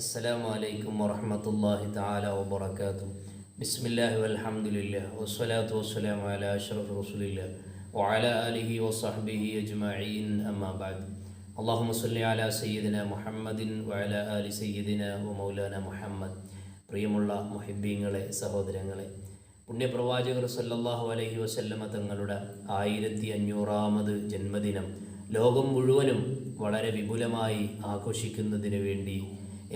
السلام عليكم ورحمة الله تعالى وبركاته. بسم الله والحمد لله والصلاة والسلام على أشرف رسول الله وعلى آله وصحبه أجمعين أما بعد. اللهم صل على سيدنا محمد وعلى آل سيدنا ومولانا محمد. പ്രിയമുള്ള മുഹിബ്ബീങ്ങളെ, സഹോദരങ്ങളെ, പുണ്യപ്രവാചകർ സല്ലല്ലാഹു അലൈഹി വസല്ലമ തങ്ങളുടെ 1500ാമത് ജന്മദിനം ലോകം മുഴുവനും വളരെ വിപുലമായി ആഘോഷിക്കുന്നതിന് വേണ്ടി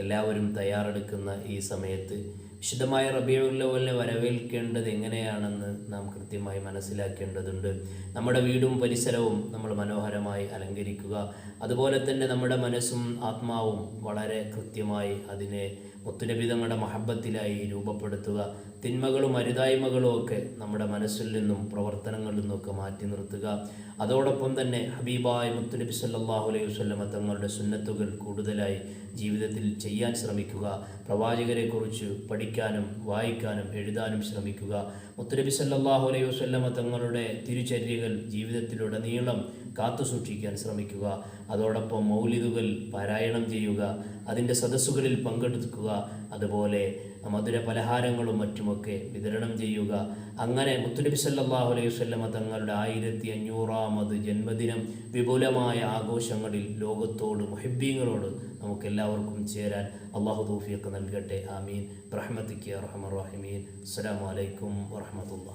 എല്ലാവരും തയ്യാറെടുക്കുന്ന ഈ സമയത്ത് വിശുദ്ധമായ റബീഉൽ അവ്വലിനെ വരവേൽക്കേണ്ടത് എങ്ങനെയാണെന്ന് നാം കൃത്യമായി മനസ്സിലാക്കേണ്ടതുണ്ട്. നമ്മുടെ വീടും പരിസരവും നമ്മൾ മനോഹരമായി അലങ്കരിക്കുക. അതുപോലെ തന്നെ നമ്മുടെ മനസ്സും ആത്മാവും വളരെ കൃത്യമായി അതിനെ മുത്തുനബി തങ്ങളുടെ മഹബത്തിലായി രൂപപ്പെടുത്തുക. തിന്മകളും അരുതായ്മകളും ഒക്കെ നമ്മുടെ മനസ്സിൽ നിന്നും പ്രവർത്തനങ്ങളിൽ നിന്നൊക്കെ മാറ്റി നിർത്തുക. അതോടൊപ്പം തന്നെ ഹബീബായ മുത്തുനബി സല്ലല്ലാഹു അലൈഹി വസല്ലമ തങ്ങളുടെ സുന്നത്തുകൾ കൂടുതലായി ജീവിതത്തിൽ ചെയ്യാൻ ശ്രമിക്കുക. പ്രവാചകരെക്കുറിച്ച് പഠിക്കാനും വായിക്കാനും എഴുതാനും ശ്രമിക്കുക. മുത്തുനബി സല്ലല്ലാഹു അലൈഹി വസല്ലമ തങ്ങളുടെ തിരുചര്യകൾ ജീവിതത്തിലുടനീളം കാത്തു സൂക്ഷിക്കാൻ ശ്രമിക്കുക. അതോടൊപ്പം മൗലിദുകൾ പാരായണം ചെയ്യുക, അതിൻ്റെ സദസ്സുകളിൽ പങ്കെടുക്കുക, അതുപോലെ മധുര പലഹാരങ്ങളും മറ്റുമൊക്കെ വിതരണം ചെയ്യുക. അങ്ങനെ മുത്തുനബി സല്ലല്ലാഹു അലൈഹി വസല്ലമ തങ്ങളുടെ 1500ാമത് ജന്മദിനം വിപുലമായ ആഘോഷങ്ങളിൽ ലോകത്തോട് മുഹിബ്ബീങ്ങളോട് നമുക്കെല്ലാവർക്കും ചേരാൻ അല്ലാഹു തൗഫീഖ് നൽകട്ടെ. ആമീൻ. ബിറഹ്മതിക യാ അർഹമർ റഹീമീൻ. അസ്സലാമു അലൈക്കും വറഹ്മത്തുള്ളാഹി.